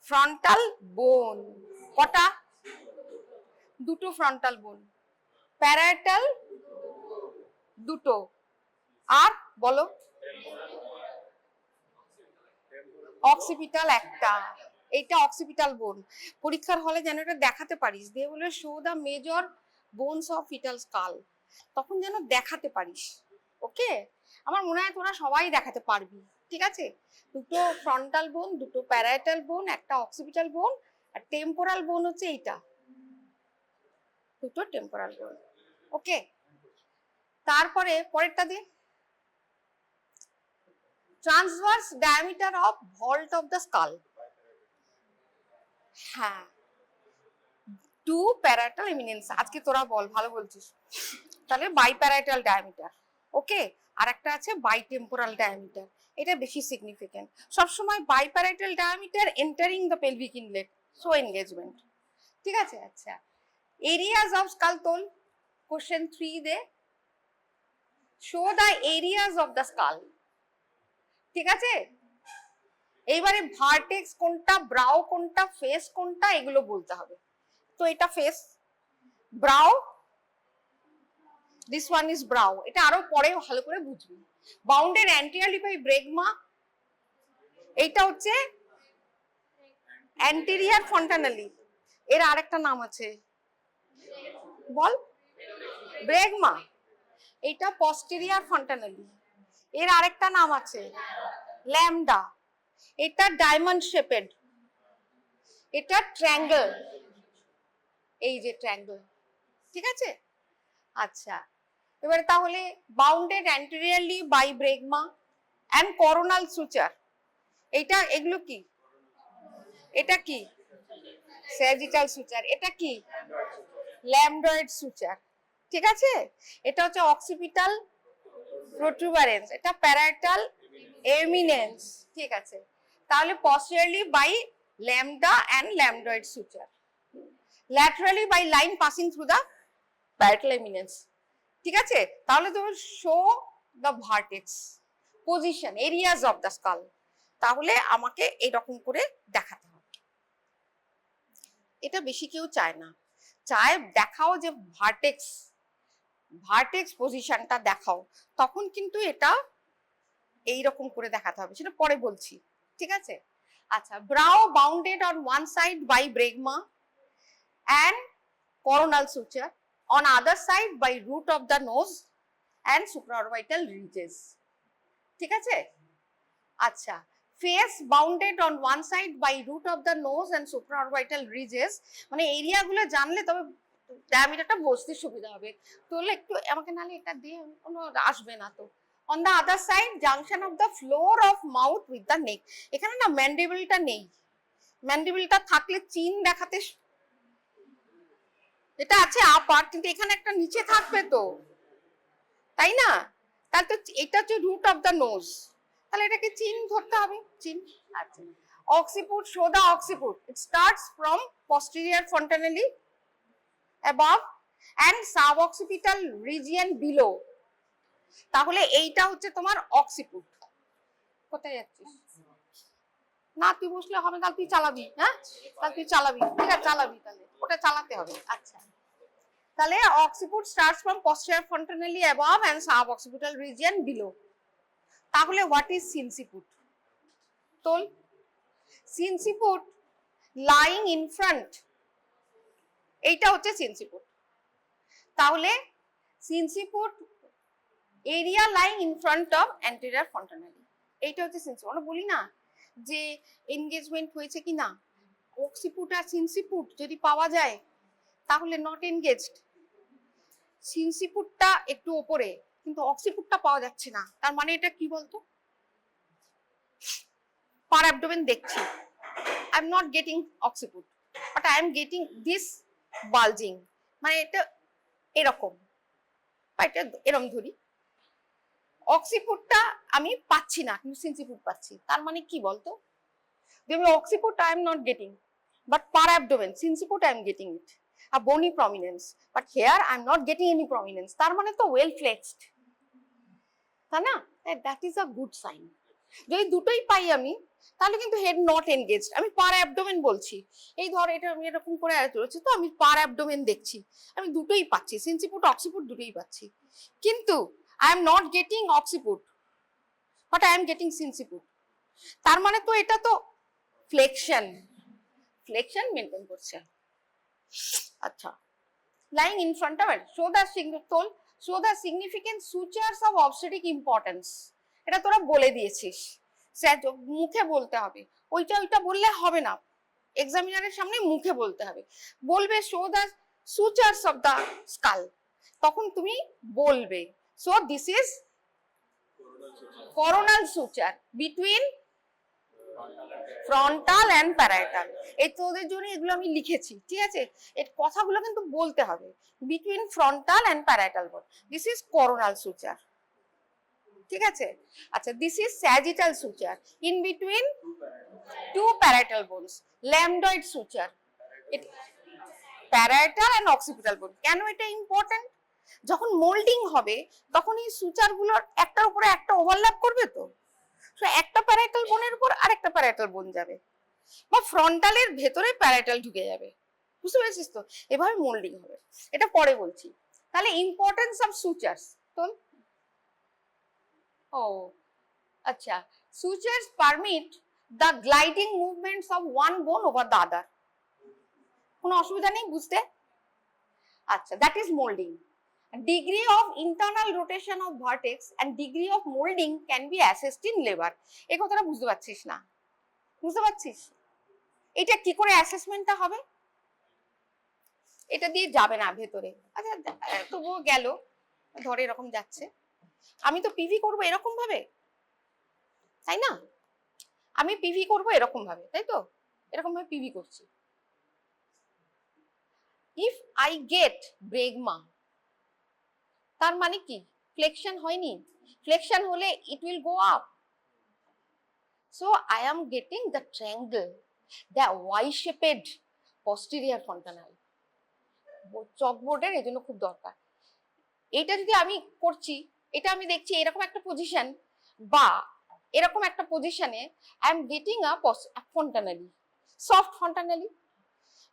Frontal বোন কটা? দুটো ফ্রন্টাল বোন। প্যারাইটাল দুটো। আর বলো, অক্সিপিটাল একটা। এইটা অক্সিপিটাল বোন। পরীক্ষার হলে যেন এটা দেখাতে পারিস, দিয়ে বলে show the major bones of fetal skull, তখন যেন দেখাতে পারিস। ওকে, আমার মনে হয় তোরা সবাই দেখাতে পারবি। ঠিক আছে, দুটো ফ্রন্টাল বোন, দুটো প্যারাইটাল বোন, একটা অক্সিপিটাল বোন, আর টেম্পোরাল বোন হচ্ছে এইটা, দুটো টেম্পোরাল বোন। ওকে, তারপরে পরেরটা দিন, transverse diameter of vault of the skull. হ্যাঁ, টু প্যারাইটাল এমিনেন্স। আজকে তোরা বল, ভালো বলছিস। তাহলে বাইপ্যারাইটাল ডায়ামিটার। ওকে, আর একটা আছে বাইটেম্পোরাল ডায়ামিটার, এটা বেশি সিগনিফিকেন্ট। সবসময় biparietal diameter entering the pelvic inlet, so engagement. ঠিক আছে, আচ্ছা, এরিয়াজ অফ স্কাল তোল, কোশ্চেন 3 দে, show the areas of the skull. ঠিক আছে, এইবারে ভার্টেক্স কোনটা, ব্রাউ কোনটা, ফেস কোনটা, এগুলো বলতে হবে। তো এটা face, brow, this one is brow, এটা আরো পরে ভালো করে বুঝবি। বাউন্ডেড অ্যান্টিরিয়রলি বাই ব্রেগমা, এইটা হচ্ছে অ্যান্টেরিয়র ফন্টানালি। এর আরেকটা নাম আছে, বল, ব্রেগমা। এইটা পস্টেরিয়র ফন্টানালি, এর আরেকটা নাম আছে ল্যামডা। এটা ডায়মন্ড শেপেড, এটা ট্রায়াঙ্গেল, এই যে ট্রায়াঙ্গেল। ঠিক আছে, আচ্ছা, এবারে তাহলে bounded anteriorly by bregma and coronal suture, এইটা, এগুলো কি? এটা কি? Sagittal suture. এটা কি? Lambdoid suture. ঠিক আছে, এটা হচ্ছে অক্সিপিটাল প্রোট্রুবারেন্স, এটা প্যারাইটাল এমিনেন্স। ঠিক আছে, তাহলে posteriorly by lambda and lambdoid suture, laterally by line passing through the parietal eminence. ঠিক আছে, তাহলে তুমি show the vertex position areas of the skull, তাহলে আমাকে এরকম করে দেখাতে হবে। এটা বেশি কেউ চায় না, চায় দেখাও যে ভার্টেক্স, ভার্টেক্স পজিশনটা দেখাও, তখন কিন্তু এটা এইরকম করে দেখাতে হবে, সেটা পরে বলছি। ঠিক আছে, আচ্ছা, brow bounded on one side by bregma and coronal suture, on other side by root of the nose and supraorbital ridges. ঠিক আছে, আচ্ছা, face bounded on one side by root of the nose and supraorbital ridges, মানে এরিয়াগুলো জানলে তবে ডায়ামিটারটা বুঝতে সুবিধা হবে। তাহলে একটু আমাকে নালে এটা দিয়ে কোনো আসবে না তো। On the other side, junction of the floor of mouth with the neck, এখানে না ম্যান্ডিবলটা নেই, ম্যান্ডিবলটা থাকলে চিন দেখাতে, এটা আছে আপার, কিন্তু এখানে একটা নিচে থাকবে তো, তাই না? তাহলে তো এটা হচ্ছে রুট অফ দ্য নোজ, তাহলে এটাকে চিন ধরতে হবে, চিন। আচ্ছা, occiput, show the occiput, it starts from posterior fontanelli above and suboccipital region below, তাহলে এইটা হচ্ছে তোমার অক্সিপুট। কোথায় যাচ্ছিস? না তুই বসলে হবে না, তুই চালাবি। হ্যাঁ, তাহলে তুই চালাবি, ঠিক আছে চালাবি, তাহলে ওটা চালাতে হবে। আচ্ছা, তাহলে occiput starts from posterior fontanelli above and suboccipital region below, তাহলে what is sinciput? তোল, sinciput lying in front, এইটা হচ্ছে sinciput। তাহলে sinciput area lying in front of anterior fontanelli, এইটা হচ্ছে sinciput। আমরা বলি না যে এনগেজমেন্ট হয়েছে কিনা, occiput আর sinciput যদি পাওয়া যায় তাহলে নট এনগেজড। সিনসিপুটটা একটু উপরে, কিন্তু অক্সিপুটটা পাওয়া যাচ্ছে না, তার মানে এটা কি বলতো? পার অ্যাবডোমেন দেখছি, I am not getting occiput, but I am getting this bulging, মানে এটা এরকম, এটা এরকম ধরি, অক্সিপুটটা আমি পাচ্ছি না কিন্তু সিনসিপুট পাচ্ছি, তার মানে কি বলতো? আমি occiput I am not getting, but per abdomen sinciput I am getting it, a bony prominence, but here I am not getting any prominence, তার মানে তো well flexed, তাই না? That is a good sign. যদি দুটোই পাই আমি, তাহলে কিন্তু হেড নট এনগেজড। আমি পার অ্যাবডোমেন বলছি, এই ধর এটা আমি এরকম করে রয়েছে, তো আমি পার অ্যাবডোমেন দেখছি, আমি দুটোই পাচ্ছি, সিনসিপুট অক্সিপুট দুটোই পাচ্ছি, কিন্তু I am not getting occiput, but I am getting sinciput. তার মানে তো এটা তো ফ্লেকশন, ফ্লেকশন মেনটেন করছে। আচ্ছা, lying in front of it, show the significant sutures of obstetric importance. এটা তোরা বলে দিয়েছিস, স্যার মুখে বলতে হবে, ওইটা বললে হবে না, এক্সামিনারের সামনে মুখে বলতে হবে। বলবে show the sutures of the skull, তখন তুমি বলবে so this is coronal suture between frontal and parietal. এই তোদের জন্য এগুলো আমি লিখেছি, ঠিক আছে, এর কথাগুলো কিন্তু বলতে হবে। Between frontal and parietal bone, this is coronal suture, ঠিক আছে। আচ্ছা, this is sagittal suture in between two parietal bones, lambdoid suture, parietal and occipital bone. কেন এটা ইম্পর্টেন্ট? যখন মোল্ডিং হবে তখন এই সুচারগুলোর একটার উপরে একটা ওভারল্যাপ করবে, তো একটা প্যারাইটাল বোনের উপর আরেকটা প্যারাইটাল বোন যাবে, বা ফ্রন্টালের ভেতরে প্যারাইটাল ঢুকে যাবে, বুঝতে পেরেছিস তো? এভাবে মোল্ডিং হবে, এটা পরে বলছি। তাহলে ইম্পর্টেন্স অফ সুচার্স, তো ও আচ্ছা, sutures permit the gliding movements of one bone over the other. কোনো অসুবিধা নেই বুঝতে? আচ্ছা, that is moulding. Degree of internal rotation of vertex and degree of molding can be assessed in labor. এই কথাটা বুঝতে পারছিস না? বুঝতে পারছিস? এটা কি করে অ্যাসেসমেন্টটা হবে? এটা দিয়ে যাবে না ভেতরে। আচ্ছা, তবুও গেল, ধরে এরকম যাচ্ছে, আমি তো পিভি করব এরকম ভাবে, তাই না? আমি পিভি করব এরকম ভাবে, তাই তো? এরকম ভাবে পিভি করছি। ইফ আই গেট ব্রেগমা, তার মানে কি ফ্লেকশন হয়নি? ফ্লেকশন হলে it will go up. So I am getting the triangle, the Y shaped posterior fontanel। চকবোর্ডের এজন্য খুব দরকার। এটা যদি আমি করছি, এটা আমি দেখছি এরকম একটা পজিশন বা এরকম একটা পজিশনে, I am getting a fontanelli, soft fontanelli,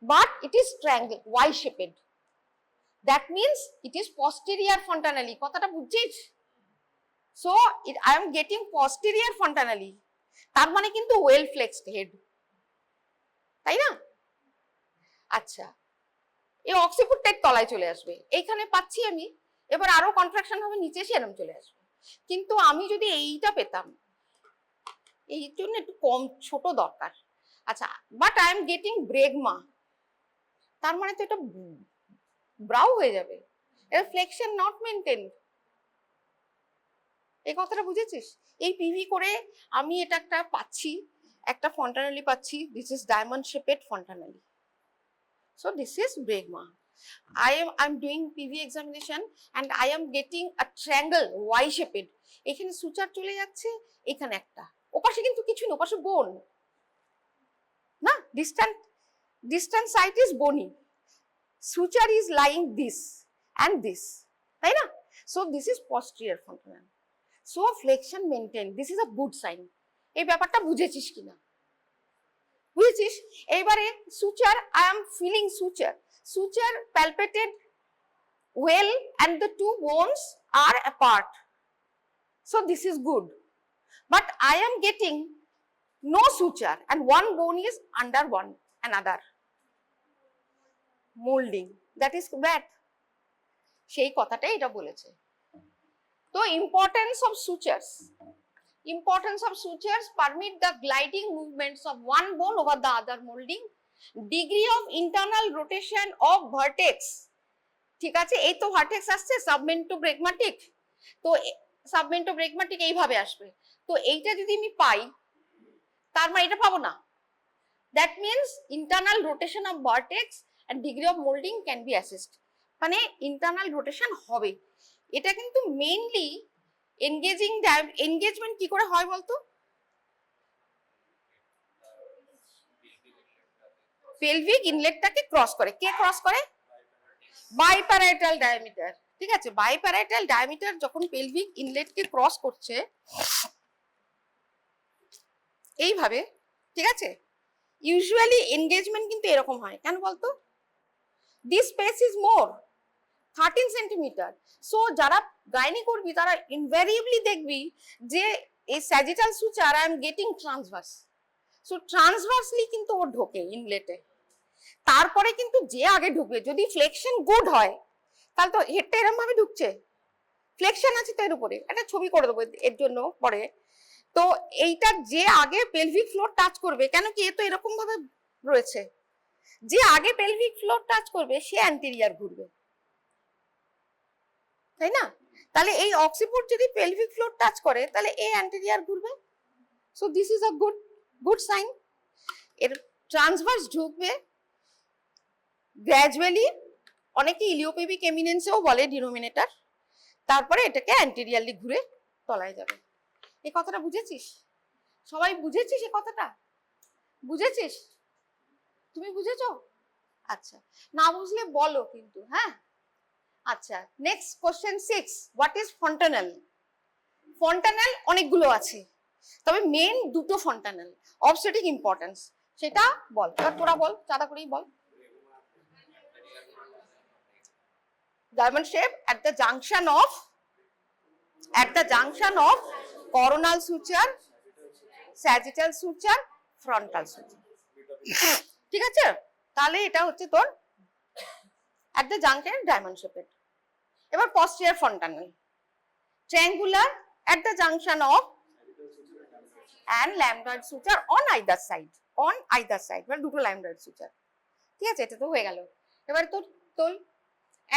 but it is triangle y shaped, that means it is posterior fontanelli। কথাটা বুঝছিস? so I am getting posterior fontanelli, তার মানে কিন্তু well flexed head, তাই না? আচ্ছা, এই অক্সিপুটটা তলায় চলে আসবে, এইখানে পাচ্ছি আমি, এবার আরো কন্ট্রাকশন হবে, নিচে এসে এরকম চলে আসবে। কিন্তু আমি যদি এইটা পেতাম, এই জন্য একটু কম ছোট দরকার। আচ্ছা, বাট আই এম গেটিং ব্রেগমা, তার মানে তো এটা ব্রাউ হয়ে যাবে, এটা ফ্লেকশন নট মেনটেন। এই কথাটা বুঝেছিস? এই পিভি করে আমি এটা একটা পাচ্ছি, একটা ফন্টানেলি পাচ্ছি, this is diamond shaped fontanelle. So this is bregma. I'm doing PV examination and I am getting a triangle Y shaped. এখানে সুচার চলে যাচ্ছে, এখানে একটা, ওপাশে কিন্তু কিছু না, ওপাশে বোন না, distant site is bony, suture is lying this and this, তাই না? So this is posterior fontanel, so flexion maintained, this is a good sign। এই ব্যাপারটা বুঝেছিস কিনা? বুঝেছিস? এবারে suture, I am feeling suture, suture palpated well and the two bones are apart, so this is good, but I am getting no suture and one bone is under one another, molding, that is bad। সেই কথাটাই এটা বলেছে। তো importance of sutures, importance of sutures permit the gliding movements of one bone over the other, molding, degree of internal rotation of vertex, ঠিক আছে? এই তো vertex আসছে সাবমেন্টোব্রেগমাটিক, তো সাবমেন্টোব্রেগমাটিক এইভাবে আসবে, তো এইটা যদি আমি পাই, তার মানে এটা পাবো না, that means internal rotation of vertex and degree of molding can be assessed, মানে internal rotation হবে। এটা কিন্তু মেইনলি এনগেজমেন্ট কি করে হয় বলতো? পেলভিক ইনলেটটাকে ক্রস করে, কে ক্রস করে? বাইপ্যারাইটাল ডায়ামিটার, ঠিক আছে? বাইপ্যারাইটাল ডায়ামিটার যখন পেলভিক ইনলেটকে ক্রস করছে, এইভাবে, ঠিক আছে? ইউজুয়ালি এনগেজমেন্ট কিন্তু এরকম হয়, কেন বলতো? This space is more 13 centimetre. So যারা গাইনি করবি তারা ইনভ্যারিয়েবলি দেখবি যে এই sagittal suture I am getting transverse. So transversely কিন্তু ও ঢোকে ইনলেটে। তারপরে কিন্তু যে আগে ঢুকবে, যদি ফ্লেকশন গুড হয় তাহলে তো হেডটা এরকম ভাবে ঢুকছে, ফ্লেকশন আছে তো এর উপরে, একটা ছবি করে দেবো এর জন্য পরে। তো এইটা যে আগে পেলভিক ফ্লোর টাচ করবে, কেন কি এ তো এরকম ভাবে রয়েছে, যে আগে পেলভিক ফ্লোর টাচ করবে সে অ্যান্টেরিয়ার ঘুরবে, তাই না? তাহলে এই অক্সিপুট যদি পেলভিক ফ্লোর টাচ করে তাহলে এ অ্যান্টেরিয়ার ঘুরবে। So this is a good sign. এর ট্রান্সভার্স ঢুকবে গ্র্যাজুয়ালি, অনেকে ইলিওপেবিক এমিনেন্সেও বলে ডিনোমিনেটর, তারপরে এটাকে অ্যান্টেরিয়ারলি ঘুরে তলায় যাবে। এই কথাটা বুঝেছিস? সবাই বুঝেছিস এই কথাটা? বুঝেছিস? তুমি বুঝেছো? আচ্ছা, না বুঝলে বলো কিন্তু, হ্যাঁ? আচ্ছা, next question 6, what is fontanelle? Fontanelle অনেকগুলো আছে, তবে মেন দুটো ফন্টানেল অবস্টেটিক ইম্পর্টেন্স, সেটা বল। এবার তোরা বল, চাঁদা করেই বল। Diamond shape at the junction of coronal suture, sagittal suture, frontal suture, ঠিক আছে? তাহলে এটা হচ্ছে তোর at the junction diamond shape। এবার posterior fontanel, triangular at the junction of and lambdoid suture on either side, মানে দুটো lambdoid suture, ঠিক আছে? এটা তো হয়ে গেল। এবার তোর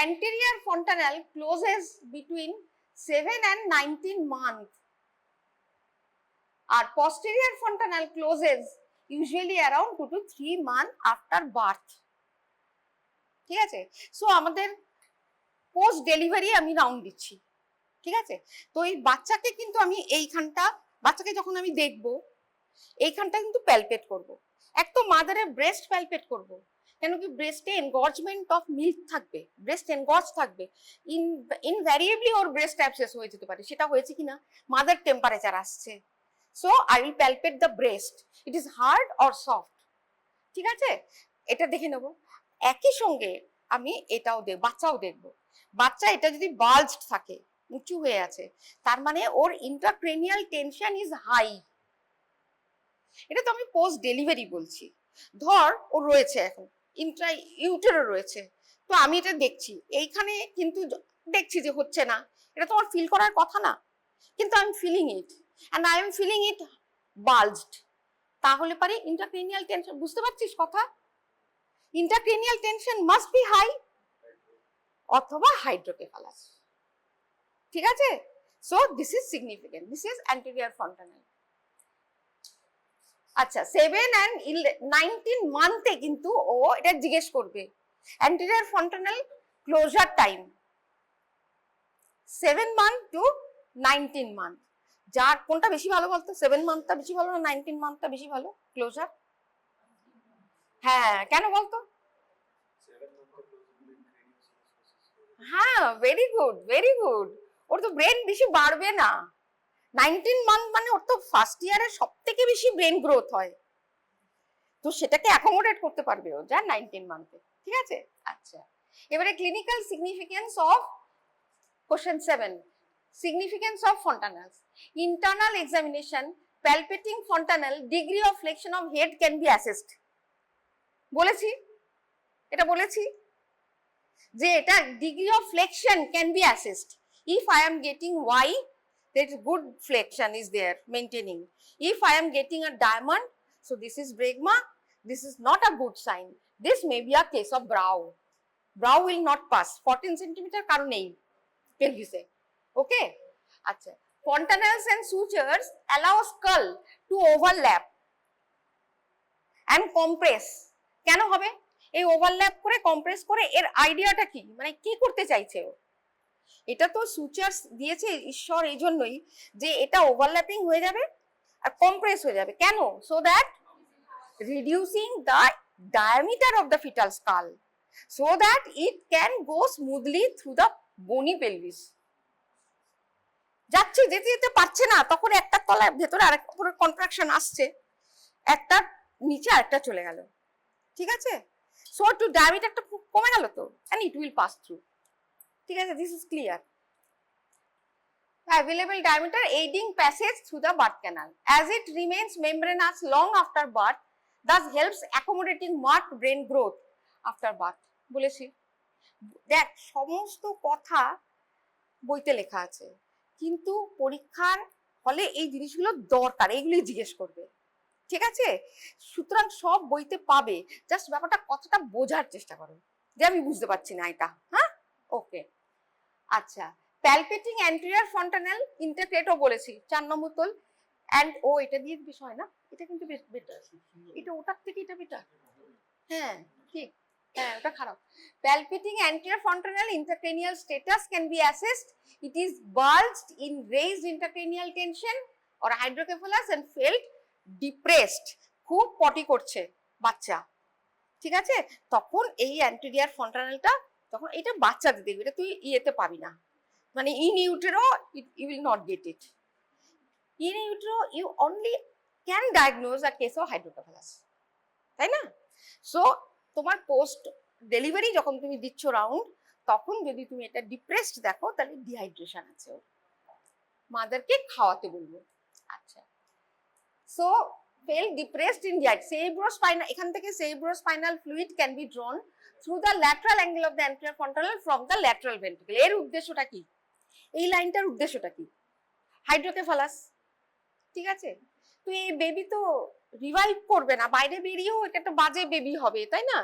anterior fontanel closes between 7 and 19 months, R posterior fontanel closes usually around 2 to 3 months after birth, ঠিক আছে? সো আমাদের পোস্ট ডেলিভারি আমি রাউন্ড দিচ্ছি, ঠিক আছে? তো এই বাচ্চাকে কিন্তু আমি বাচ্চাকে যখন আমি দেখবো এইখানটা কিন্তু প্যালপেট করব। এক তো মাদারের ব্রেস্ট প্যালপেট করব, কেন কি ব্রেস্টে এনগর্জমেন্ট অফ মিল্ক থাকবে, ব্রেস্ট এনগর্জ থাকবে, ইনভ্যারিয়েবলি ওর ব্রেস্ট অ্যাবসেস হয়ে যেতে পারে, সেটা হয়েছে কিনা, মাদার টেম্পারেচার আসছে। So I will palpate the breast, it is hard or soft, ঠিক আছে? এটা দেখে নেব। একই সঙ্গে আমি এটাও বাচ্চাও দেখবো। বাচ্চা এটা যদি বাল্জড থাকে, উঁচু হয়ে আছে, তার মানে ওর ইন্ট্রাক্রেনিয়াল টেনশন ইজ হাই। এটা তো আমি পোস্ট ডেলিভারি বলছি। ধর ও রয়েছে এখন ইন্ট্রা ইউটেরো রয়েছে, তো আমি এটা দেখছি, এইখানে কিন্তু দেখছি যে হচ্ছে না, এটা তো আমার ফিল করার কথা না, কিন্তু I am feeling it and I am feeling it bulged, তাহলে পারে ইন্ট্রাক্রেনিয়াল টেনশন, বুঝতে পারছিস কথা? Intracranial tension must be high অথবা হাইড্রোকেফালাস, ঠিক আছে? So this is significant, this is anterior fontanelle. আচ্ছা, 7 and 19 মান্থে কিন্তু ও এটা জিজ্ঞেস করবে anterior fontanelle closure time 7 month to 19 month, যার কোনটা বেশি ভালো বলতো? 7 মান্থটা বেশি ভালো না 19 মান্থটা বেশি ভালো ক্লোজার? হ্যাঁ, কেন বলতো? হ্যাঁ, ভেরি গুড, ভেরি গুড। ওর তো ব্রেন বেশি বাড়বে না, 19 মান্থ মানে ওর তো ফার্স্ট ইয়ারে সব থেকে বেশি ব্রেন গ্রোথ হয়, তো সেটাকে অ্যাকোমোডেট করতে পারবে ও যা 19 মান্থে, ঠিক আছে? আচ্ছা, এবারে clinical significance of question 7, significance of fontanelles. Internal examination, palpating fontanelle, degree of flexion of head can be assessed. বলেছি, এটা বলেছি যে এটা degree of flexion can be assessed if I am getting Y, that good flexion is there maintaining. If I am getting a diamond, so this is bregma, this is not a good sign, this may be a case of brow will not pass 14 centimeter কারণ নেই pelvis এ, okay? আচ্ছা, fontanelles and sutures allow skull to overlap and compress, কেন হবে? এই overlap করে compress করে, এর আইডিয়াটা কি, মানে কি করতে চাইছে ও? এটা তো সুচার্স দিয়েছে ঈশ্বর এই জন্যই যে এটা ওভারল্যাপিং হয়ে যাবে আর কম্প্রেস হয়ে যাবে, কেন? So that reducing the diameter of the fetal skull, so that it can go smoothly through the bony pelvis. যাচ্ছে যেতে যেতে পারছে না, তখন একটা তলায় ভেতরে আরেক উপরে কন্ট্রাকশন আসছে, একটা নিচে আরেকটা চলে গেল, ঠিক আছে? সো টু ডায়ামিটারটা কমে গেল তো, and it will pass through, ঠিক আছে? This is clear. Available diameter aiding passage through the birth canal as it remains membranous long after birth, thus helps accommodating marked brain growth after birth. বলেছি, দেখ সমস্ত কথা বইতে লেখা আছে, কিন্তু পরীক্ষার হলে এই জিনিসগুলো দরকার, এইগুলি জিজ্ঞেস করবে, ঠিক আছে? সুতরাং সব বইতে পাবে, জাস্ট ব্যাপারটা কতটা বোঝার চেষ্টা করো যে আমি বুঝতে পারছি না এটা। হ্যাঁ, ওকে। আচ্ছা, প্যালপেটিং অ্যান্টেরিয়র ফন্টানেল ইন্টারক্রেটও বলেছি 4 নম্বর তোল। অ্যান্ড ও এটা দিয়ে বিষয় না, এটা কিন্তু বেটার, এটা ওটার থেকে এটা বেটার। হ্যাঁ ঠিক, হ্যাঁ ওটা খারাপ। Palpating anterior fontanel intracranial status can be assessed. It is bulged in raised intracranial tension or hydrocephalus and felt depressed. খুব পটি করছে বাচ্চা, ঠিক আছে? তখন এই অ্যান্টেরিয়র ফন্টানেলটা, তখন এটা বাচ্চাদের দেখবে, এটা তুই ইয়েতে পাবি না, মানে in utero you will not get it. In utero you only can diagnose a case of hydrocephalus, তাই না? সো তোমার পোস্ট ডেলিভারি যখন তুমি দিচ্ছ রাউন্ড, তখন যদি তুমি এটা ডিপ্রেসড দেখো তাহলে ডিহাইড্রেশন আছে, মাদারকে খাওয়াতে বলবো। আচ্ছা, সো ফেল ডিপ্রেসড ইন ডিহাইড cerebrospinal, এখান থেকে cerebrospinal fluid can be drawn through the lateral angle of the anterior fontanel from the lateral ventricle. এর উদ্দেশ্যটা কি, এই লাইনটার উদ্দেশ্যটা কি? হাইড্রোকেফালাস, ঠিক আছে? তো এই বেবি তো রিভাইভ করবে না, বাইরে বেরিয়েও এটা একটা বাজে বেবি হবে, তাই না?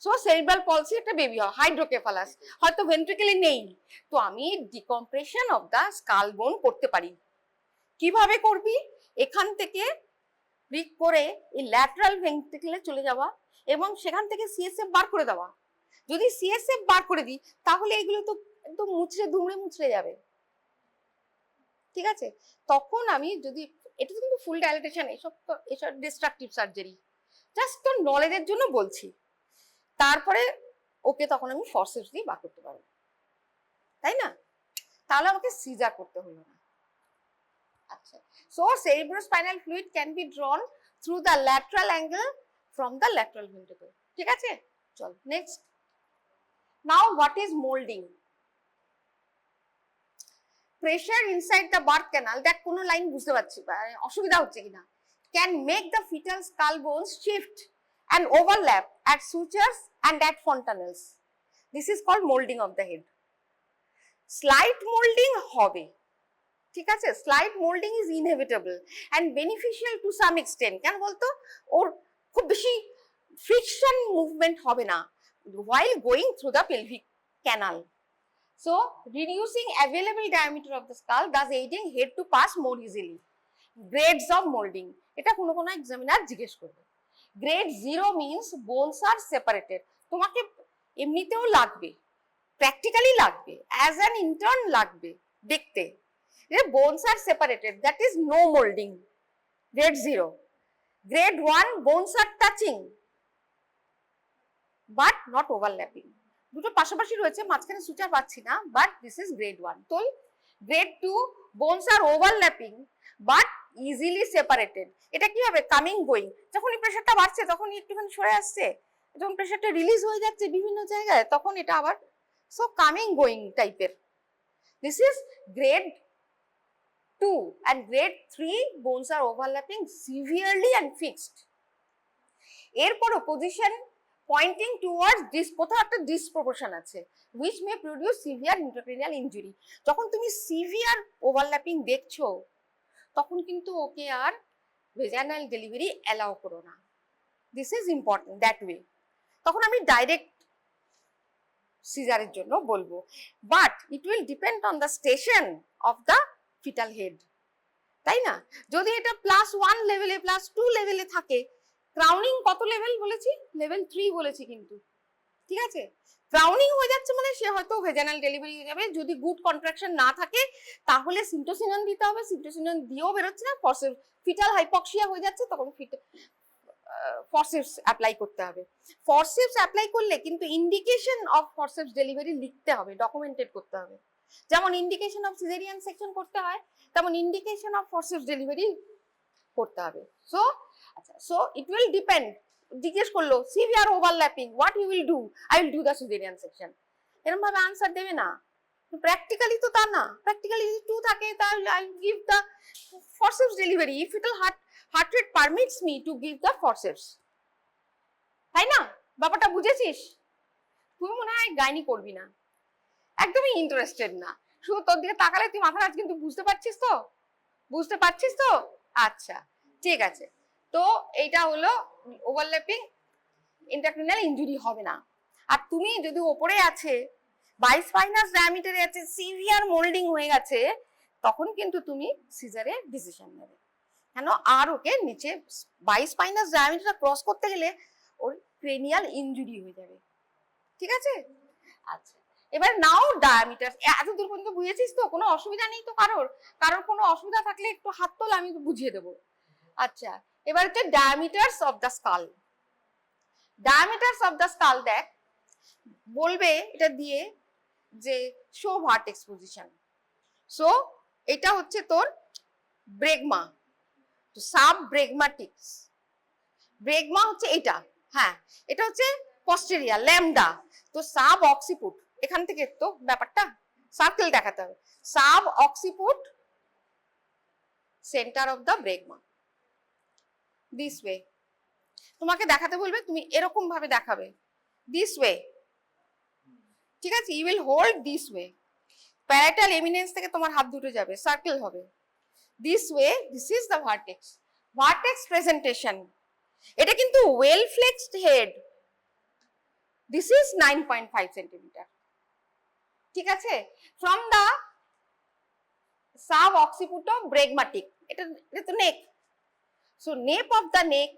সো সেরিব্রাল পলসি একটা বেবি হয়, হাইড্রোকেফালাস হয়তো ভেন্ট্রিকেলে নেই, তো আমি ডিকম্প্রেশন অফ দা স্কাল বোন করতে পারি। কিভাবে করবি? এখান থেকে রিক করে এই ল্যাটারাল ভেন্ট্রিকেলে চলে যাওয়া এবং সেখান থেকে সিএসএফ বার করে দেওয়া। যদি সিএসএফ বার করে দিই তাহলে এগুলো তো একদম মুচড়ে যাবে, ঠিক আছে? তখন আমি যদি, এটা তো কিন্তু ফুল ডাইলেটেশন, এসব ডিস্ট্রাকটিভ সার্জারি, জাস্ট তোর নলেজের জন্য বলছি। তারপরে ওকে তখন আমি ফরসেপস দিয়ে বার করতে পারবো, তাই না? তাহলে আমাকে সিজার করতে হলো না। আচ্ছা, so cerebrospinal fluid can be drawn through the lateral angle from the lateral ventricle, ঠিক আছে? চল next. Now what is moulding? Pressure inside the birth canal, দেখ কোনো লাইন বুঝতে পারছি অসুবিধা হচ্ছে কিনা, can make the fetal skull bones shift and overlap at sutures and at fontanels. This is called molding of the head. Slight molding হবে, ঠিক আছে? Slight molding is inevitable and beneficial to some extent. কেন বলতো? ওর খুব বেশি friction movement হবে না while going through the pelvic canal. So reducing available diameter of the skull, thus aiding head to pass more easily. Grades of molding, এটা কোনো examiner জিজ্ঞেস করবে। Grade 0 means bones are separated, তোমাকে এমনিতেও লাগবে, practically লাগবে, অ্যাজ অ্যান ইন্টার্ন লাগবে দেখতে যে bones are separated, that is no moulding, grade 0। Grade 1 bones are touching but not overlapping, দুটো পাশাপাশি রয়েছে, মাঝখানে সুচার পাচ্ছি না, বাট দিস ইজ গ্রেড 1। তো grade 2 bones are overlapping but easily separated, এটা কি হবে? কামিং গোয়িং, যখনই প্রেশারটা বাড়ছে তখনই একটুখানি সরে আসছে, যখন প্রেশারটা রিলিজ হয়ে যাচ্ছে বিভিন্ন জায়গায় তখন এটা আবার, সো কামিং গোয়িং টাইপের। This is grade 2 and grade 3 bones are overlapping severely and fixed. এরপরও পজিশন পয়েন্টিং টুয়ার্ডস দিস, কোথাও একটা ডিসপ্রপোর্শন আছে which may produce severe intracranial injury. যখন তুমি সিভিয়ার ওভারল্যাপিং দেখছো তখন কিন্তু ওকে আর ভেজাইনাল ডেলিভারি অ্যালাউ করো না, this is important that way. তখন আমি ডাইরেক্ট সিজারের জন্য বলবো, but it will depend on the station of the fetal head, তাই না? যদি এটা +1 লেভেলে +2 লেভেলে থাকে, ক্রাউনিং কত লেভেল বলেছি? লেভেল 3 বলেছি কিন্তু, ঠিক আছে? ক্রাউনিং হয়ে যাচ্ছে মানে সে হয়তো ভেজাইনাল ডেলিভারি হয়ে যাবে। যদি গুড কন্ট্রাকশন না থাকে তাহলে সিন্টোসিনন দিতে হবে, সিন্টোসিনন দিয়েও বেরোচ্ছে না, ফরসেপস ফিটাল হাইপক্সিয়া হয়ে যাচ্ছে, তখন ফরসেপস অ্যাপ্লাই করতে হবে। ফরসেপস অ্যাপ্লাই করলে কিন্তু ইন্ডিকেশন অফ ফরসেপস ডেলিভারি লিখতে হবে, ডকুমেন্টেড করতে হবে। যেমন ইন্ডিকেশন অফ সিজারিয়ান সেকশন করতে হয়, তেমন ইন্ডিকেশন অফ ফরসেপস ডেলিভারি করতে হবে। সো আচ্ছা, সো ইট উইল ডিপেন্ড। জিজ্ঞেস করলো severe overlapping, what you will do? I will do the caesarean section. এরকম ভাবে আনসার দেবে না। প্র্যাকটিক্যালি তো তা না, প্র্যাকটিক্যালি যদি 2 থাকে তাহলে I give the forceps delivery if it heart rate permits me to give the forceps. তাই না? ব্যাপারটা বুঝেছিস? তুই মনে হয় গাইনি করবি না, একদমই ইন্টারেস্টেড না, শুধু তোর দিকে তাকালে তুই মাথা নাচ, কিন্তু বুঝতে পারছিস তো? বুঝতে পারছিস তো? আচ্ছা ঠিক আছে। তো এইটা হলো ওভারল্যাপিং ইন্ট্রাক্রেনিয়াল ইনজুরি হবে না। আর তুমি যদি ওপরে আছে বাইস্পাইনাস ডায়ামিটারে আছে, সিভিয়ার মোল্ডিং হয়ে গেছে, তখন কিন্তু তুমি সিজারে ডিসিশন নেবে। কেন? আর ওকে নিচে বাইস্পাইনাস ডায়ামিটার ক্রস করতে গেলে ওর ক্রেনিয়াল ইনজুরি হয়ে যাবে। ঠিক আছে? আচ্ছা, এবার নাও ডায়ামিটার। এতদূর পর্যন্ত বুঝেছিস তো? কোনো অসুবিধা নেই তো কারোর? কারোর কোনো অসুবিধা থাকলে একটু হাত তোল, আমি বুঝিয়ে দেবো। আচ্ছা, এবার হচ্ছে diameters of the skull. Diameters of the skull দেখ, বলবে এটা দিয়ে যে শো ভার্টেক্স পজিশন। সো এটা হচ্ছে তোর ব্রেগমা, তো সাব ব্রেগমাটিক্স। ব্রেগমা হচ্ছে এটা, হ্যাঁ এটা হচ্ছে পস্টেরিয়ার ল্যামডা। তো সাব অক্সিপুট, এখান থেকে তো ব্যাপারটা সার্কেল দেখাতে হবে। Sub occiput centre of the bregma, this way. তোমাকে দেখাতে বলবে, তুমি এরকম ভাবে দেখাবে, দিস ওয়ে। ঠিক আছে? You will hold this way. Parietal eminence থেকে তোমার হাত দুটো যাবে, সার্কেল হবে this way. This is the vertex. Vertex presentation, এটা কিন্তু well flexed head. This is 9.5 centimetre. ঠিক আছে? From the sub occipito bregmatic, এটা তো neck. So nape of the neck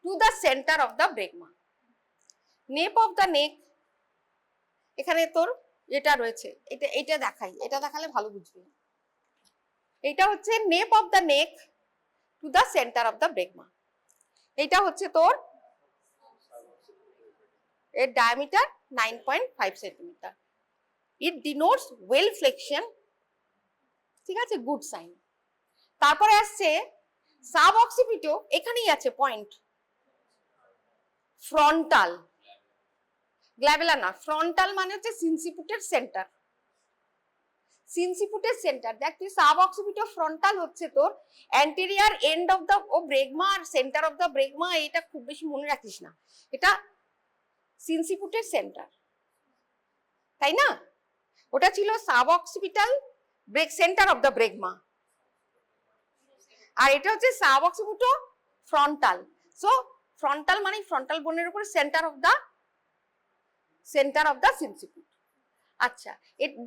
to the centre of the bregma. Nape of the neck, এখানে তোর এটা রয়েছে, এটা দেখাই, এটা দেখালে ভালো বুঝবি। এটা হচ্ছে nape of the neck to the centre of the bregma. এটা হচ্ছে তোর এর diameter 9.5 centimetre. It denotes well flexion. ঠিক আছে? Good sign. তারপরে আসছে সাব অক্সিপিটো, এখানেই আছে পয়েন্ট, ফ্রন্টাল। গ্ল্যাবেলা না, ফ্রন্টাল মানে হচ্ছে সিনসিপুটের সেন্টার। সিনসিপুটের সেন্টার দেখ তুই, সাব অক্সিপিটো ফ্রন্টাল হচ্ছে তোর anterior end of the bregma আর সেন্টার অফ দ্য ব্রেগমা। এটা খুব বেশি মনে রাখিস না, এটা সিনসিপুটের সেন্টার, তাই না? ওটা ছিল sub occipital centre of the bregma, আর এটা হচ্ছে sub occipito frontal. So frontal মানে ফ্রন্টাল বোনের উপরে সেন্টার অফ দ্য সিনসিপুট। আচ্ছা,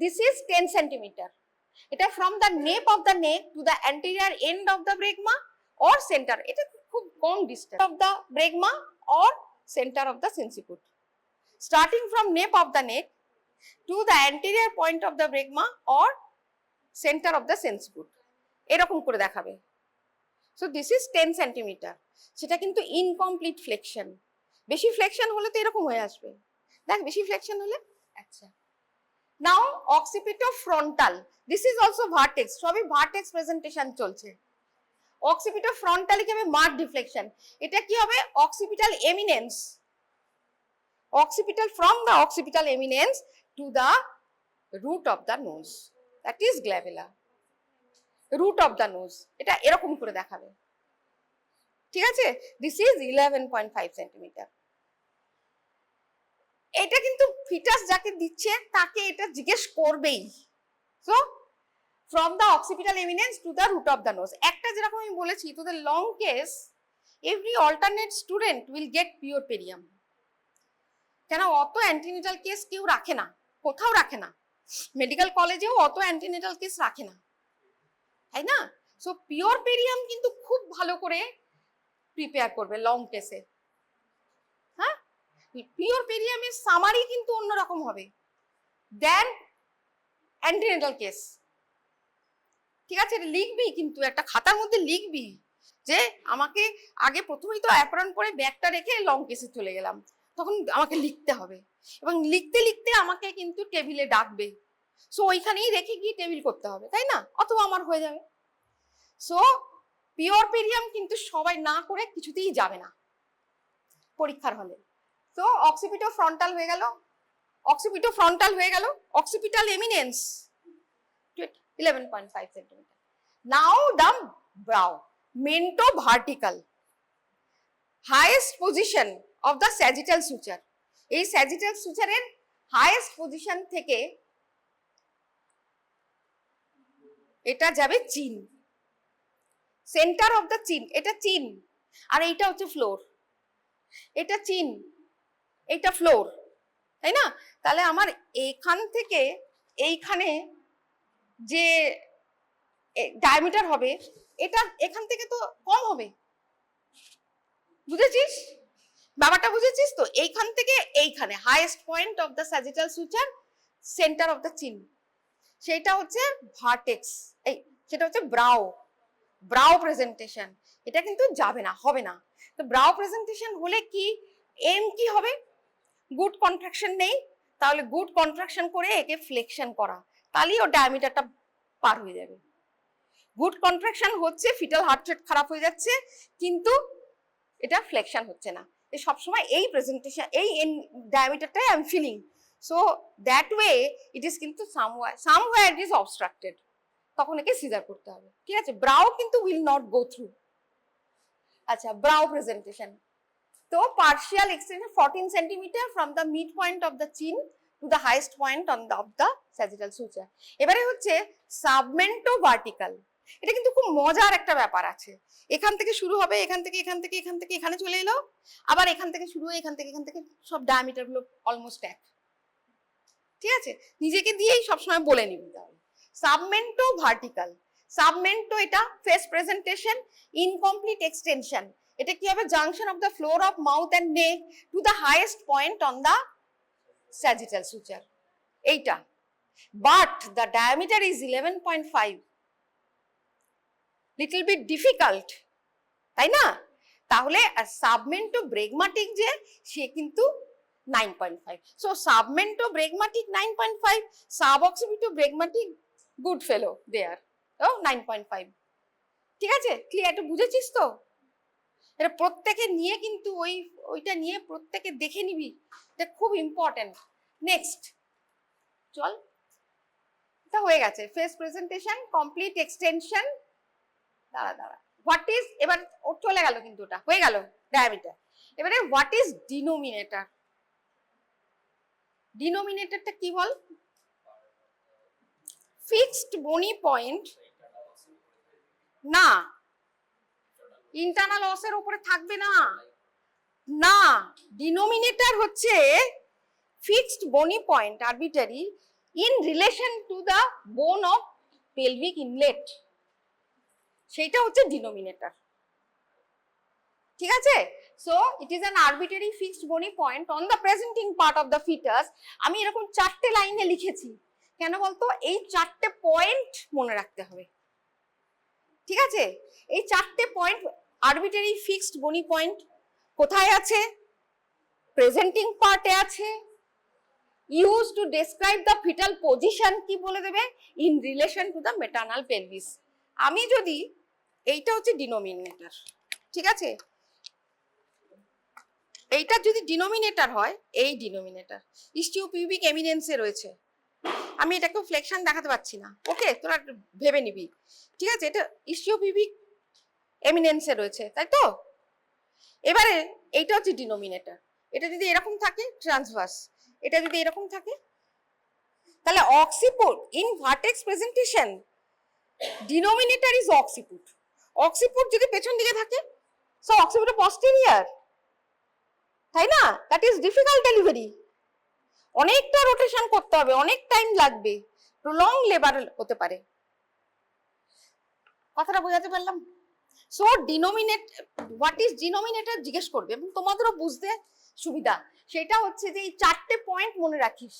দিস ইজ 10 সেন্টিমিটার। এটা from the nape of the neck to the anterior end of the bregma or centre, এটা খুব কম distance of the bregma or centre of the sinciput. Starting from nape of the neck to the anterior point of the bregma or centre of the sinciput, এরকম করে দেখাবে। So this is 10 centimetre. সেটা কিন্তু incomplete flexion. বেশি flexion হলে তো এরকম হয়ে আসবে, দেখ বেশি ফ্লেকশন হলে। আচ্ছা, now occipito frontal, this is also vertex. সবই ভার্টেক্স প্রেজেন্টেশন চলছে। অক্সিপিটো ফ্রন্টালি কি হবে? Mark deflexion. এটা কি হবে? Occipital eminence, occipital from the occipital eminence to the root of the nose, that is glabella, root of the nose। এটা এরকম করে দেখাবে। ঠিক আছে? this is 11.5 centimetre. এটা কিন্তু ফিটাস যাকে দিচ্ছে তাকে এটা জিজ্ঞেস করবেই। So from the occipital eminence to the root of the nose, একটা যেরকম আমি বলেছি তোদের long case, every alternate student will get pure perium। কেন? অত অ্যান্টিনেটাল কেস কেউ রাখে না, কোথাও রাখে না, মেডিকেল কলেজেও অত অ্যান্টিনেটাল কেস রাখে না, তাই না? সো পিওর পেরিয়াম কিন্তু খুব ভালো করে প্রিপেয়ার করবে লং কেসে। হ্যাঁ, পিওর পেরিয়ামের সামারি কিন্তু অন্যরকম হবে দেন অ্যান্টিনেটাল কেস। ঠিক আছে? এটা লিখবি, কিন্তু একটা খাতার মধ্যে লিখবি যে আমাকে আগে প্রথমেই তো অ্যাপ্রন পরে ব্যাগটা রেখে লং কেসে চলে গেলাম, তখন আমাকে লিখতে হবে, এবং লিখতে লিখতে আমাকে কিন্তু টেবিলে ডাকবে। সো ওইখানেই রেখে গিয়ে টেবিল করতে হবে, তাই না? অথবা আমার হয়ে যাবে। সো পিওর পিরিয়াম কিন্তু সবাই না করে কিছুতেই যাবে না পরীক্ষার হলে। তো অক্সিপিটো ফ্রন্টাল হয়ে গেল, অক্সিপিটো ফ্রন্টাল হয়ে গেল, occipital eminence 11.5 centimetre. Now the brow, mentor vertical, highest position of the sagittal suture. এই স্যাজিটাল সুচারের হাইয়েস্ট পজিশন থেকে এটা যাবে চিন, সেন্টার অফ দ্য চিন, এটা চিন, আর এইটা হচ্ছে ফ্লোর, এটা চিন, এইটা ফ্লোর, তাই না? তাহলে আমার এইখান থেকে এইখানে যে ডায়ামিটার হবে এটা এখান থেকে তো কম হবে, বুঝেছিস ব্যাপারটা? বুঝেছিস তো? এইখান থেকে এইখানে highest point of the sagittal suture, centre of the চিন, সেটা হচ্ছে ভার্টেক্স, এই সেটা হচ্ছে ব্রাউ, ব্রাউ প্রেজেন্টেশন। এটা কিন্তু যাবে না, হবে না। তো ব্রাউ প্রেজেন্টেশন হলে কি এম কি হবে? গুড কন্ট্রাকশন নেই, তাহলে গুড কন্ট্রাকশন করে একে ফ্লেকশন করা, তাহলেই ওর ডায়ামিটারটা পার হয়ে যাবে। গুড কন্ট্রাকশন হচ্ছে, ফিটাল হার্ট রেট খারাপ হয়ে যাচ্ছে, কিন্তু এটা ফ্লেকশন হচ্ছে না। সবসময় এই প্রেজেন্টেশন, এই ডায়ামিটারটাই I am feeling, so that way it is কিন্তু সামওয়্যার ইট ইজ অবস্ট্রাক্টেড, তখন একে সিজার করতে হবে, ঠিক আছে? ব্রাউ কিন্তু উইল নট গো থ্রু। আচ্ছা, ব্রাউ প্রেজেন্টেশন, তো partial extension 14 centimetre from the mid point of the chin to the highest point on the of the sagittal suture. এবারে হচ্ছে সাবমেন্টো ভার্টিক্যাল। এটা কিন্তু খুব মজার একটা ব্যাপার আছে, এখান থেকে শুরু হবে, এখান থেকে এখান থেকে এখান থেকে এখানে চলে এলো, আবার এখান থেকে শুরু হয়ে এখান থেকে সব ডায়ামিটার গুলো অলমোস্ট এক, ঠিক আছে? নিজেকে দিয়েই সবসময় বলে নিবি। তাহলে সাবমেন্টো ভার্টিক্যাল, সাবমেন্টো এটা ফেস প্রেজেন্টেশন, ইনকমপ্লিট এক্সটেনশন। এটা কি হবে? Junction of the floor of mouth and neck to the highest point on the sagittal suture, এইটা। But the diameter is 11.5, little bit difficult, তাই না? তাহলে সাবমেন্টো ব্রেগমাটিক যে, সে কিন্তু 9.5, সো সাবমেন্টো ব্রেগমাটিক 9.5, সাবঅক্সিপিটো ব্রেগমাটিক গুড ফেলো দেয়ার, ও 9.5, ঠিক আছে? ক্লিয়ার? এটা বুঝেছিস তো? এটা প্রত্যেকে নিয়ে কিন্তু ওইটা নিয়ে প্রত্যেকে দেখে নিবি, এটা খুব ইম্পর্টেন্ট। নেক্সট চল, এটা হয়ে গেছে ফেস প্রেজেন্টেশন, কমপ্লিট এক্সটেনশন। দাঁড়া, হোয়াট ইজ, এবার ওর চলে গেল, কিন্তু ওটা হয়ে গেল ডায়ামিটার। এবারে হোয়াট ইজ ডিনোমিনেটর? ডিনোমিনেটরটা কি বল? ফিক্সড বনি পয়েন্ট, না ইন্টারনাল অসের উপরে থাকবে না, না, ডিনোমিনেটর হচ্ছে fixed bony point arbitrary in relation to the bone of pelvic inlet, সেইটা হচ্ছে ডিনোমিনেটর, ঠিক আছে? So it is an arbitrary fixed bony point on the presenting part of the foetus. আমি এরকম 4টে লাইনে লিখেছি, কেন বলতো? এই 4টে পয়েন্ট মনে রাখতে হবে, ঠিক আছে? এই 4টে point arbitrary fixed bony point কোথায় আছে? প্রেজেন্টিং পার্টে আছে। Use to describe the fetal position, কি বলে দেবে? In relation to the maternal pelvis. আমি যদি, এইটা হচ্ছে ডিনোমিনেটর, ঠিক আছে? এইটা যদি ডিনোমিনেটর হয়, এই ডিনোমিনেটর ইস্টিওপিউবিক এমিনেন্সে রয়েছে, আমি এটাকে ফ্লেকশন দেখাতে পাচ্ছি না, ওকে? তোরা ভেবে নিবি, ঠিক আছে? এটা ইস্টিওপিউবিক এমিনেন্সে রয়েছে, তাই তো? এবারে এইটা হচ্ছে ডিনোমিনেটর, এটা যদি এরকম থাকে ট্রান্সভার্স, এটা যদি এরকম থাকে, তাহলে occiput in vertex presentation denominator is occiput. Occiput যদি পেছন দিকে থাকে, সো অক্সিপুট পস্টেরিয়র, তাই না? দ্যাট ইজ ডিফিকাল্ট ডেলিভারি, অনেকটা রোটেশন করতে হবে, অনেক টাইম লাগবে, প্রলং লেবার হতে পারে। কথাটা বোঝাতে পারলাম? সো ডিনোমিনেট, হোয়াট ইজ ডিনোমিনেটর জিজ্ঞেস করবে, এবং তোমাদেরও বুঝতে সুবিধা, সেটা হচ্ছে যে এই 4টে পয়েন্ট মনে রাখিস।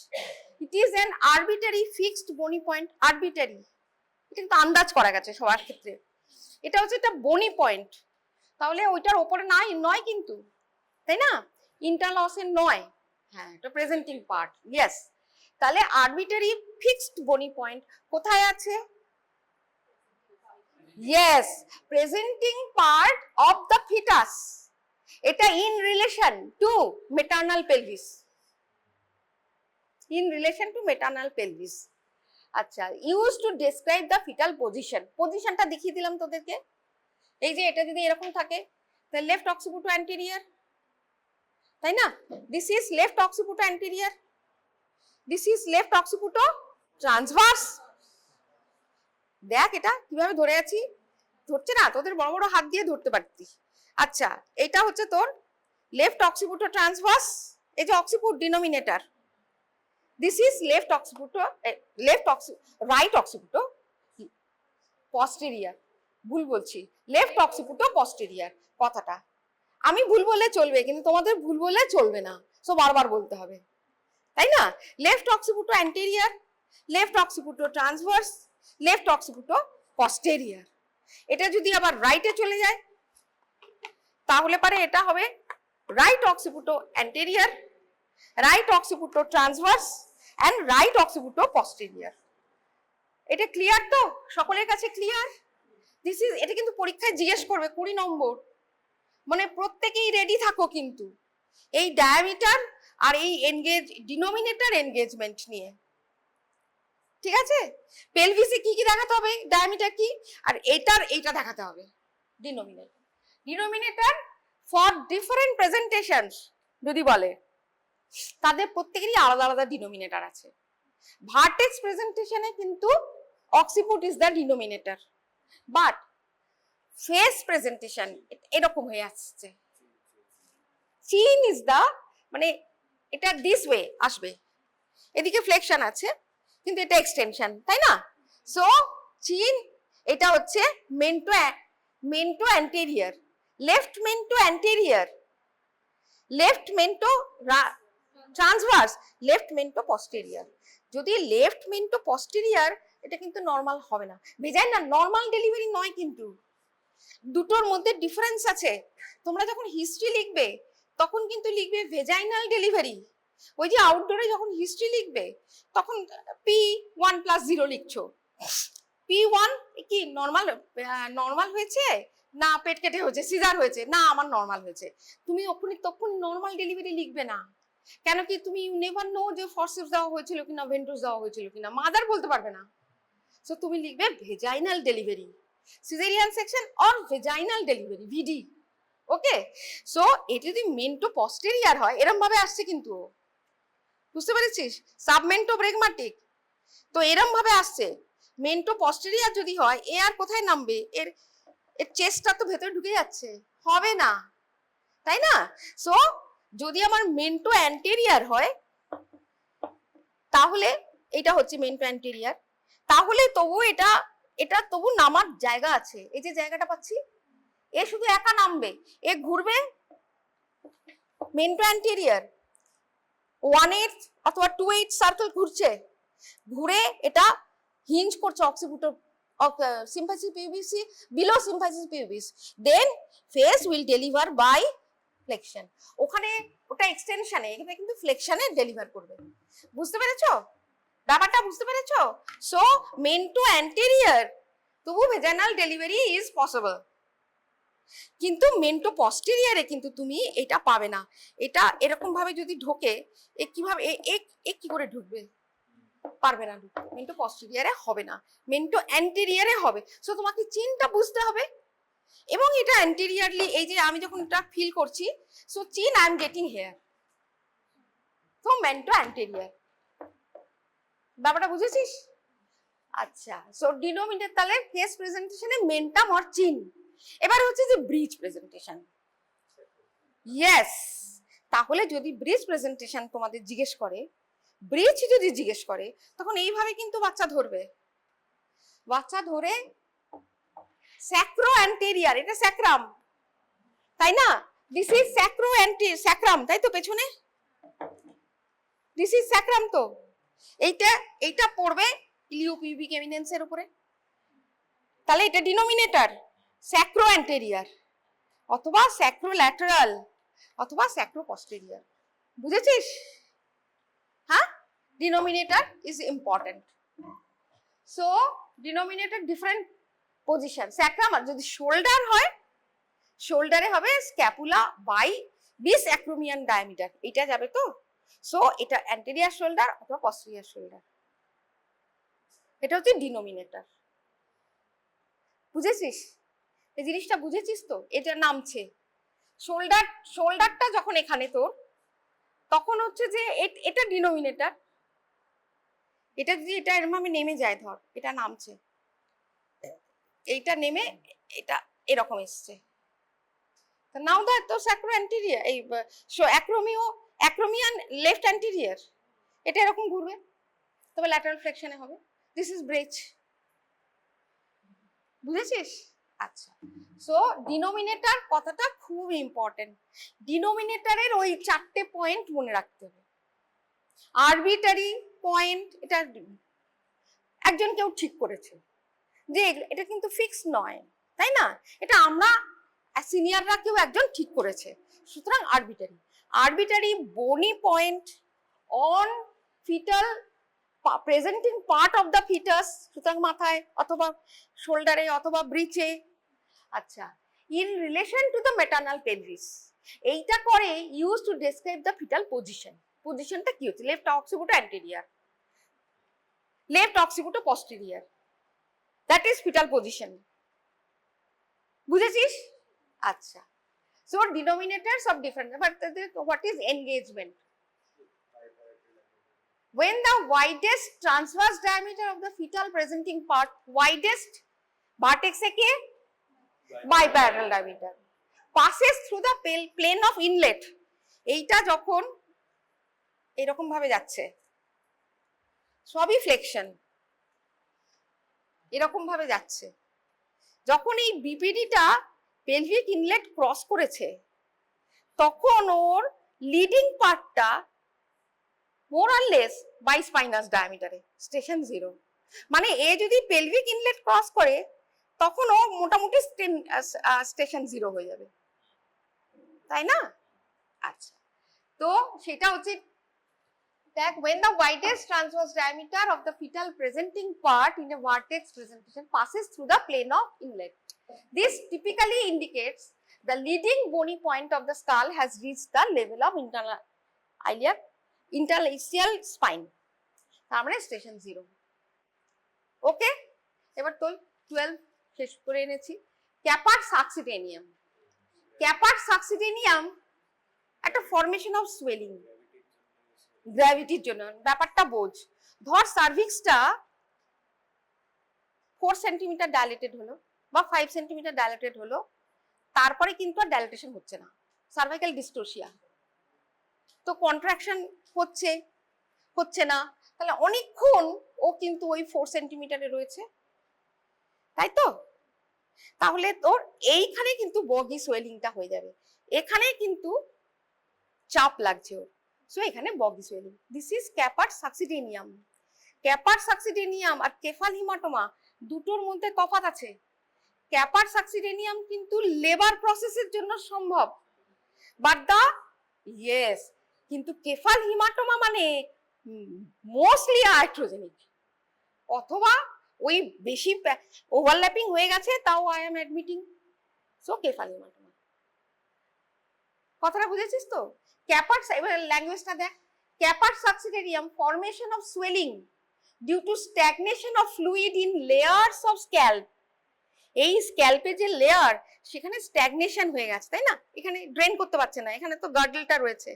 ইট is an arbitrary fixed bony point, arbitrary, এটা কিন্তু আন্দাজ করা গেছে সবার ক্ষেত্রে। এটা হচ্ছে একটা বনি পয়েন্ট, তাহলে ওইটার ওপরে নয় কিন্তু, তাই না? ইন্টারনাল অসের নয়, হ্যাঁ, এটা প্রেজেন্টিং পার্ট, ইয়েস। তাহলে আরবিটারি ফিক্সড বনি পয়েন্ট কোথায় আছে? yes, presenting part of the fetus, এটা in relation to maternal pelvis, in relation to maternal pelvis. আচ্ছা, used to describe the fetal position, পজিশনটা দেখিয়ে দিলাম তোদেরকে। এই যে এটা যদি এরকম থাকে তাহলে লেফট অক্সিপিটো অ্যান্টেরিয়র, তাই না? This is left occipito anterior, this is left occipito transverse. দেখ এটা কিভাবে ধরে আছি, ধরছে না? তোদের বড় বড় হাত দিয়ে ধরতে পারতি। আচ্ছা, এটা হচ্ছে তোর লেফট অক্সিপিটো ট্রান্সভার্স, এই যে occiput denominator, this is left occipito, right occipito posterior, ভুল বলছি, লেফট অক্সিপিটো পস্টেরিয়র। কথাটা আমি ভুল বললে চলবে, কিন্তু তোমাদের ভুল বললে চলবে না, সো বারবার বলতে হবে, তাই না? Left occipito anterior, left occipito transverse, left occipito posterior. এটা যদি আবার রাইটে চলে যায় তাহলে পারে এটা হবে right occipito anterior, right occipito transverse and right occipito posterior. এটা ক্লিয়ার তো? সকলের কাছে ক্লিয়ার? দিস ইজ, এটা কিন্তু পরীক্ষায় জিজ্ঞেস করবে 20 নম্বর, মানে প্রত্যেকেই রেডি থাকো কিন্তু এই ডায়ামিটার আর এই এনগেজ ডিনোমিনেটর এনগেজমেন্ট নিয়ে, ঠিক আছে? পেলভিসে কি কি দেখাতে হবে, ডায়ামিটার কি, আর এইটা দেখাতে হবে denominator. Denominator for different presentations যদি বলে, তাদের প্রত্যেকেরই আলাদা আলাদা ডিনোমিনেটর আছে। ভার্টেক্স প্রেজেন্টেশনে কিন্তু occiput is the denominator, but face presentation এরকম হয়ে আসছে, চিন ইজ দ্য, মানে এটা দিস ওয়ে আসবে, এদিকে ফ্লেকশন আছে কিন্তু এটা এক্সটেনশন, তাই না? সো চিন, এটা হচ্ছে mentor anterior, left mentor anterior, left mentor transverse, left mentor posterior. যদি লেফট মেন্টো পস্টেরিয়র, এটা কিন্তু নর্মাল হবে না, ভেজাই না, নর্মাল ডেলিভারি নয় কিন্তু, দুটোর মধ্যে ডিফারেন্স আছে। তোমরা যখন হিস্ট্রি লিখবে তখন কিন্তু লিখবে ভেজাইনাল ডেলিভারি, ওই যে আউটডোরে যখন হিস্ট্রি লিখবে তখন P1+0 লিখছো, P1 কি নর্মাল হয়েছে না পেট কেটে হয়েছে, সিজার হয়েছে না আমার নর্মাল হয়েছে, তুমি তখন নর্মাল ডেলিভারি লিখবে না। কেন কি, তুমি ইউ নেভার নো যে ফরসেপস দেওয়া হয়েছিল কিনা, ভেন্ট্রোস দেওয়া হয়েছিল কিনা, মাদার বলতে পারবে না। সো তুমি লিখবে vaginal delivery, caesarean section or vaginal delivery, VD. Okay, so এটা যদি মেন্টো পস্টেরিয়র হয়, এরকম ভাবে আসছে কিন্তু, বুঝতে পেরেছিস? সাবমেন্টো ব্রেগমাটিক, তো এরকম ভাবে আসছে। মেন্টো পস্টেরিয়র যদি হয়, এ আর কোথায় নামবে, এর চেস্টটা তো ভেতরে ঢুকে যাচ্ছে, হবে না, তাই না? সো যদি আমার মেন্টো অ্যান্টেরিয়র হয় তাহলে এটা হচ্ছে মেন্টো অ্যান্টেরিয়র, তাহলে তবু এটা তবু নামার জায়গা আছে, এই যে জায়গাটা পাচ্ছি, এ শুধু একা নামবে, এ ঘুরবে মেন্টো অ্যান্টেরিয়র 1/8 অথবা 2/8 সার্কেল ঘুরছে, ঘুরে এটা হিঞ্জ করছে অক্সিপিটো symphysis pubis below symphysis pubis, then face will deliver by flexion, ওখানে ওটা এক্সটেনশনে, এখানে কিন্তু ফ্লেকশনে ডেলিভার করবে। বুঝতে পেরেছো ব্যাপারটা? বুঝতে পেরেছো? সো মেন্টো অ্যান্টেরিয়র তবু ভেজাইনাল ডেলিভারি ইজ পসিবল, কিন্তু মেন্টো পস্টেরিয়রে কিন্তু তুমি এটা পাবে না। এটা এরকম ভাবে যদি ঢোকে, এ কিভাবে এ কি করে ঢুকবে, পারবে না ঢুকতে, মেন্টো পস্টেরিয়রে হবে না, মেন্টো অ্যান্টেরিয়রে হবে। সো তোমাকে চিনটা বুঝতে হবে, এবং এটা অ্যান্টেরিয়রলি, এই যে আমি যখন এটা ফিল করছি, so chin I am getting here, so mento anterior. ব্যাপারটা বুঝেছিস? আচ্ছা, সো ডিনোমিনেটর তাহলে ফেস প্রেজেন্টেশনে মেন্টাম অর চিন। এবার হচ্ছে যে ব্রিজ প্রেজেন্টেশন। ইয়েস, তাহলে যদি ব্রিজ প্রেজেন্টেশন তোমাদের জিজ্ঞেস করে, ব্রিজ যদি জিজ্ঞেস করে, তখন এইভাবে কিন্তু বাচ্চা ধরবে, বাচ্চা ধরে স্যাক্রো অ্যান্টেরিয়র, এটা স্যাক্রাম, তাই না? দিস ইজ স্যাক্রাম, তাই তো? পেছনে দিস ইজ স্যাক্রাম, তো এইটা পড়বে ইলিওপিউবিক এমিনেন্সের উপরে, তাহলে এটা ডিনোমিনেটর স্যাক্রো অ্যান্টেরিয়র অথবা স্যাক্রো ল্যাটারাল অথবা স্যাক্রো পস্টেরিয়র। বুঝেছিস? হ্যাঁ, denominator is important. So denominator different position sacrum, আর যদি শোল্ডার হয় শোল্ডারে হবে scapula by bisacromial diameter, এটা যাবে তো। সো এটা অ্যান্টেরিয়ার শোল্ডার অথবা পস্টেরিয়ার শোল্ডার, এটা হচ্ছে ডিনোমিনেটর। বুঝেছিস এই জিনিসটা, বুঝেছিস তো? এটা নামছে শোল্ডারটা যখন এখানে তোর, তখন হচ্ছে যে এটা ডিনোমিনেটর, এটা যদি এটা এরকম ভাবে নেমে যায়, ধর এটা নামছে, এইটা নেমে এটা এরকম এসছে, নাও দ্যাট তো স্যাক্রো অ্যান্টেরিয়ার, এই অ্যাক্রোমিয়ান লেফট অ্যান্টেরিয়ার, এটা এরকম ঘুরবে, তবে ল্যাটারাল ফ্লেকশনে হবে। This is breach. বুঝেছিস? আচ্ছা, সো ডিনোমিনেটর কথাটা খুব ইম্পর্টেন্ট। ডিনোমিনেটরের ওই 4টে পয়েন্ট মনে রাখতে হবে। আরবিটারি পয়েন্ট, এটা একজন কেউ ঠিক করেছে যে এটা কিন্তু ফিক্স নয়, তাই না? এটা আমরা সিনিয়ররা কেউ একজন ঠিক করেছে, সুতরাং arbitrary bony point on fetal presenting part of the fetus, সুতরাং মাথায় অথবা শোল্ডারে অথবা ব্রিচে। আচ্ছা, in relation to the maternal pelvis, এইটা করে use to describe the fetal position. পজিশনটা কি হচ্ছে? Left occipito anterior, left occipito posterior, that is fetal position. বুঝেছিস? আচ্ছা, so denominators of different, but what is engagement? When the widest transverse diameter of the fetal presenting part, widest vertex eke biparallel diameter, passes through the plane of inlet, এইটা যখন এরকম ভাবে যাচ্ছে, সবই flexion, এরকম ভাবে যাচ্ছে, যখন এই বিপিডিটা পেলভিক ইনলেট ক্রস করেছে, তখন ওর লিডিং পার্টটা মোর আর লেস বাই স্পাইনাস ডায়ামিটারে, স্টেশন 0। মানে এ যদি পেলভিক ইনলেট ক্রস করে, তখন ও মোটামুটি স্টেশন 0 হয়ে যাবে, তাই না? আচ্ছা, তো সেটা হচ্ছে দেখ, when the widest transverse diameter of the fetal presenting part in a vertex presentation passes through the plane of inlet, this typically indicates the leading bony point of the skull has reached the level of interlacial spine, তার মানে station 0। ওকে, এবার তো 12 শেষ করে এনেছি। Caper succedaneum, caput সাকসিডেনিয়াম একটা formation of swelling, গ্র্যাভিটির জন্য। ব্যাপারটা বোঝ, ধর সার্ভিক্সটা 4 সেন্টিমিটার ডাইলেটেড হলো বা 5 সেন্টিমিটার ডাইলেটেড হলো, তারপরে কিন্তু আর ডাইলেটেশন হচ্ছে না, সার্ভাইকাল ডিস্টোসিয়া, তো কন্ট্রাকশন হচ্ছে না, তাহলে অনেকক্ষণ ও কিন্তু ওই 4 সেন্টিমিটারে রয়েছে, তাই তো? তাহলে তোর এইখানে কিন্তু বগি সোয়েলিংটা হয়ে যাবে, এখানে কিন্তু চাপ লাগছে ওর, সো এখানে boggy swelling. This is caput succedaneum. Caput succedaneum আর কেফাল হিমাটোমা দুটোর মধ্যে তফাৎ আছে। ক্যাপার সাকসিডেনিয়াম কিন্তু লেবার প্রসেসের জন্য সম্ভব, বাট দা কিন্তু কেফাল হিমাটোমা মানে মোস্টলি আইট্রোজেনিক, অথবা ওই বেশি ওভারল্যাপিং হয়ে গেছে, তাও I am admitting, so cephalhaematoma. কথাটা বুঝেছিস তো? ক্যাপার, এবার ল্যাঙ্গুয়েজটা দেখ, caput succedaneum formation of swelling due to stagnation of fluid in layers of scalp. এই স্ক্যাল্পে যে লেয়ার, সেখানে স্ট্যাগনেশন হয়ে গেছে, তাই না? এখানে ড্রেন করতে পারছে না, এখানে তো গার্ডলটা রয়েছে।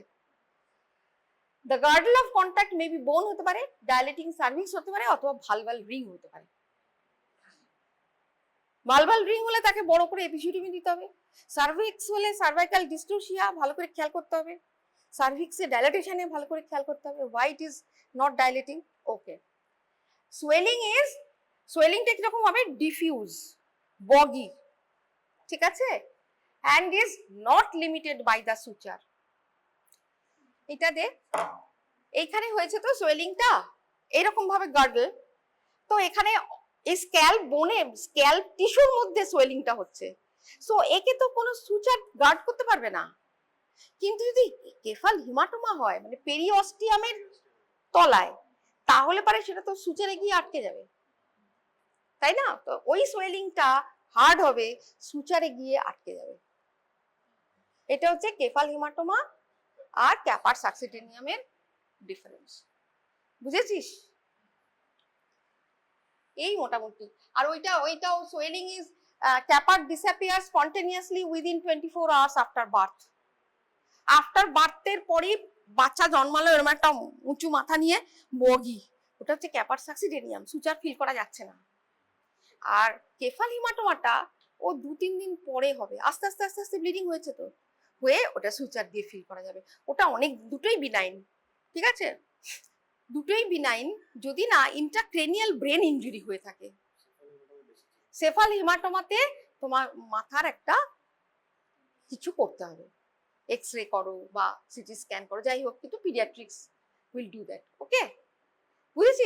The girdle of contact may be বোন হতে পারে, ডাইলেটিং সার্ভিক্স হতে পারে, অথবা ভালভাল রিং হতে পারে। ভালভাল রিং হলে তাকে বড় করে এপিসিউডিমি দিতে হবে, সার্ভিক্স হলে সার্ভাইকাল ডিস্টোসিয়া ভালো করে খেয়াল করতে হবে, সার্ভিক্সে ডাইলেটেশনে ভালো করে খেয়াল করতে হবে, হোয়াই ইট ইজ নট ডাইলেটিং। ওকে, সোয়েলিংটা কিরকম হবে? ডিফিউজ, বগি, ঠিক আছে, and is not limited by the suture। এটা দে, এইখানে হয়েছে তো সোয়েলিংটা এরকম ভাবে গার্ডল, তো এখানে এই স্ক্যাল্প বোনে, স্ক্যাল্প টিস্যুর মধ্যে সোয়েলিংটা হচ্ছে, সো একে তো কোনো সুচার গার্ড করতে পারবে না। কিন্তু যদি কেফাল হিমাটোমা হয়, মানে পেরিঅস্টিয়ামের তলায়, তাহলে পারে সেটা তো সুচারে গিয়ে আটকে যাবে। তাই না? তো ওই সোয়েলিংটা হার্ড হবে, সুচারে গিয়ে আটকে যাবে। এটা হচ্ছে কেফাল হেমাটোমা আর ক্যাপার সাকসিডেনিয়ামের ডিফারেন্স। বুঝেছিস? এই মোটামুটি। আর ওইটাও swelling is caput disappear spontaneously within 24 hours after birth. After বার্থের পরেই বাচ্চা জন্মালো এরকম একটা উঁচু মাথা নিয়ে বগি, ওটা হচ্ছে ক্যাপার সাকসিডেনিয়াম, সুচার ফিল করা যাচ্ছে না। আর কেফাল হিমাটোমাটা ও 2-3 দিন পরে হবে, আস্তে আস্তে আস্তে আস্তে ব্লিডিং হয়েছে তো, হয়ে ওটা সুচার দিয়ে ফিল করা যাবে। ওটা দুটোই বিনাইন, ঠিক আছে, দুটোই বিনাইন, যদি না ইন্ট্রাক্রেনিয়াল ব্রেন ইনজুরি হয়ে থাকে। সেফাল হিমাটোমাতে তোমার মাথার একটা কিছু করতে হবে, এক্স-রে করো বা সিটি স্ক্যান করো, যাই হোক, কিন্তু পিডিয়াট্রিক্স উইল ডু দ্যাট। ওকে, বুঝেছিস?